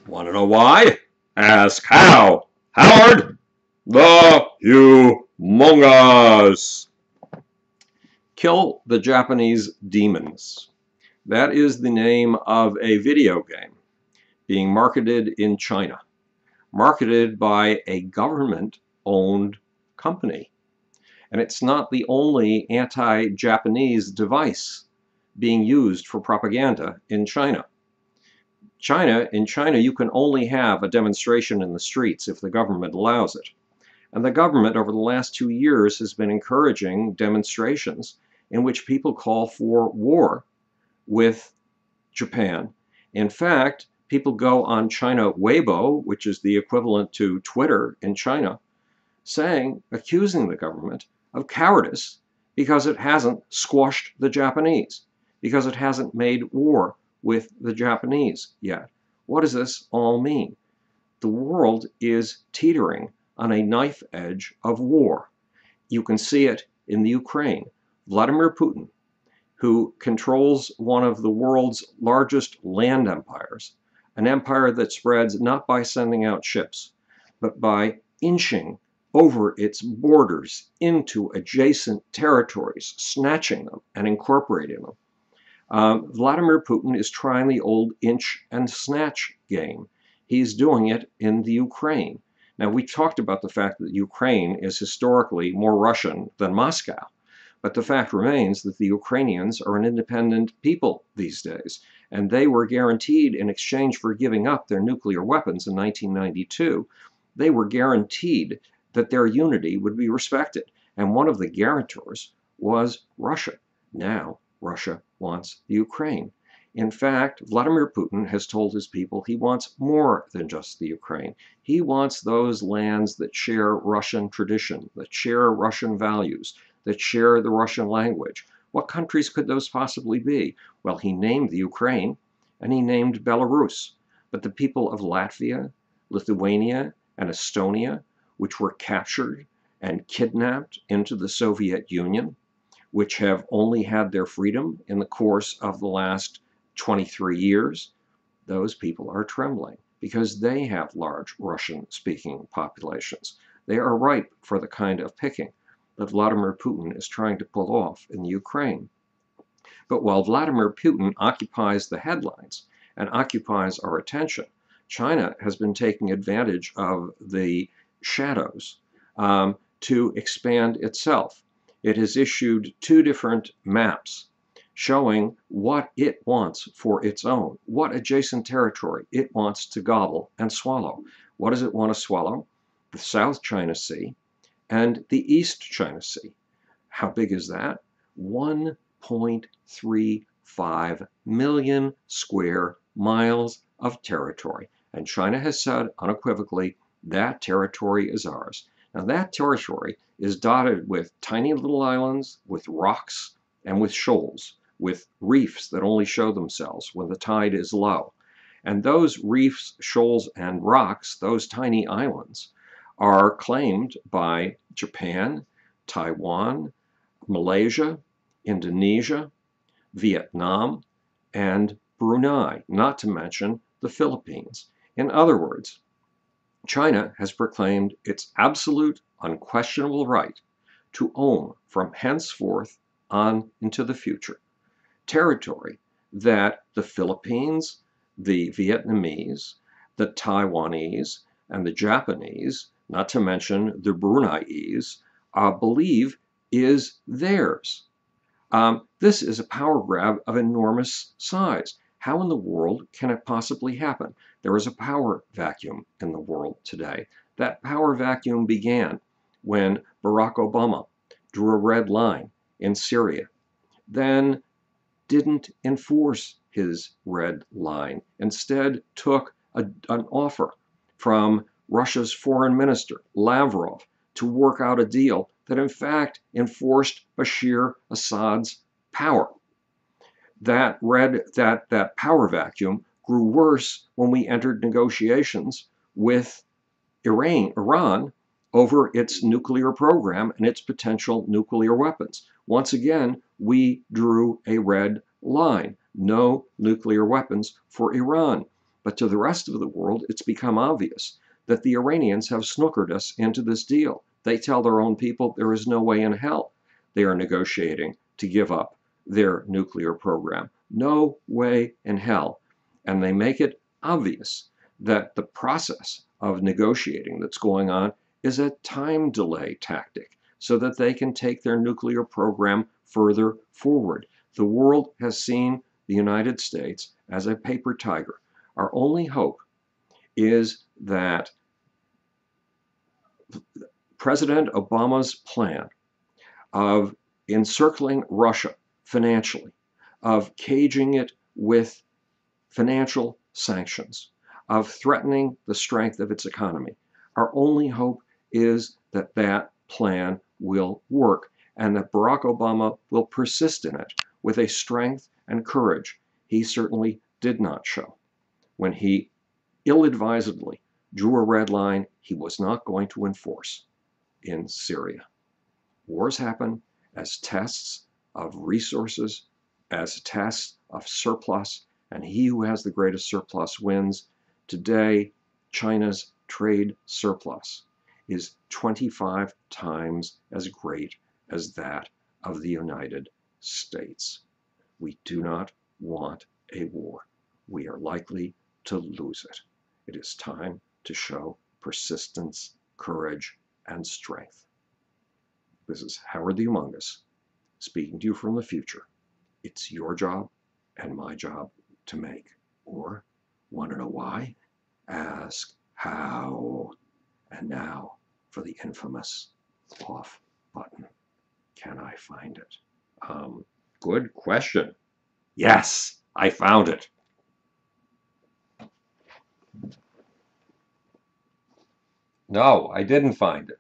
Want to know why? Ask how. Howard the Humongous. Kill the Japanese Demons. That is the name of a video game being marketed in China, marketed by a government-owned company. And it's not the only anti-Japanese device being used for propaganda in China. In China, you can only have a demonstration in the streets if the government allows it. And the government, over the last 2 years, has been encouraging demonstrations in which people call for war with Japan. In fact, people go on China Weibo, which is the equivalent to Twitter in China, accusing the government of cowardice because it hasn't squashed the Japanese, because it hasn't made war with the Japanese yet. What does this all mean? The world is teetering on a knife edge of war. You can see it in the Ukraine. Vladimir Putin, who controls one of the world's largest land empires, an empire that spreads not by sending out ships, but by inching over its borders into adjacent territories, snatching them and incorporating them. Vladimir Putin is trying the old inch and snatch game. He's doing it in the Ukraine. Now, we talked about the fact that Ukraine is historically more Russian than Moscow, but the fact remains that the Ukrainians are an independent people these days, and they were guaranteed, in exchange for giving up their nuclear weapons in 1992, they were guaranteed that their unity would be respected. And one of the guarantors was Russia. Now, Russia wants the Ukraine. In fact, Vladimir Putin has told his people he wants more than just the Ukraine. He wants those lands that share Russian tradition, that share Russian values, that share the Russian language. What countries could those possibly be? Well, he named the Ukraine, and he named Belarus. But the people of Latvia, Lithuania, and Estonia, which were captured and kidnapped into the Soviet Union, which have only had their freedom in the course of the last 23 years, those people are trembling because they have large Russian-speaking populations. They are ripe for the kind of picking that Vladimir Putin is trying to pull off in the Ukraine. But while Vladimir Putin occupies the headlines and occupies our attention, China has been taking advantage of the shadows to expand itself. It has issued 2 different maps showing what it wants for its own, what adjacent territory it wants to gobble and swallow. What does it want to swallow? The South China Sea and the East China Sea. How big is that? 1.35 million square miles of territory. And China has said unequivocally, that territory is ours. Now, that territory is dotted with tiny little islands, with rocks, and with shoals, with reefs that only show themselves when the tide is low. And those reefs, shoals, and rocks, those tiny islands, are claimed by Japan, Taiwan, Malaysia, Indonesia, Vietnam, and Brunei, not to mention the Philippines. In other words, China has proclaimed its absolute, unquestionable right to own from henceforth on into the future territory that the Philippines, the Vietnamese, the Taiwanese, and the Japanese, not to mention the Bruneiese, believe is theirs. This is a power grab of enormous size. How in the world can it possibly happen? There is a power vacuum in the world today. That power vacuum began when Barack Obama drew a red line in Syria, then didn't enforce his red line, instead took an offer from Russia's foreign minister, Lavrov, to work out a deal that in fact enforced Bashar Assad's power. That power vacuum grew worse when we entered negotiations with Iran over its nuclear program and its potential nuclear weapons. Once again, we drew a red line. No nuclear weapons for Iran. But to the rest of the world, it's become obvious that the Iranians have snookered us into this deal. They tell their own people there is no way in hell they are negotiating to give up their nuclear program. No way in hell. And they make it obvious that the process of negotiating that's going on is a time delay tactic so that they can take their nuclear program further forward. The world has seen the United States as a paper tiger. Our only hope is that President Obama's plan of encircling Russia financially, of caging it with financial sanctions, of threatening the strength of its economy. Our only hope is that that plan will work and that Barack Obama will persist in it with a strength and courage he certainly did not show when he ill-advisedly drew a red line he was not going to enforce in Syria. Wars happen as tests of resources, as tests of surplus, and he who has the greatest surplus wins. Today, China's trade surplus is 25 times as great as that of the United States. We do not want a war. We are likely to lose it. It is time to show persistence, courage, and strength. This is Howard the Among Us, speaking to you from the future. It's your job and my job to make. Or, want to know why? Ask how. And now for the infamous off button. Can I find it? Good question. Yes, I found it. No, I didn't find it.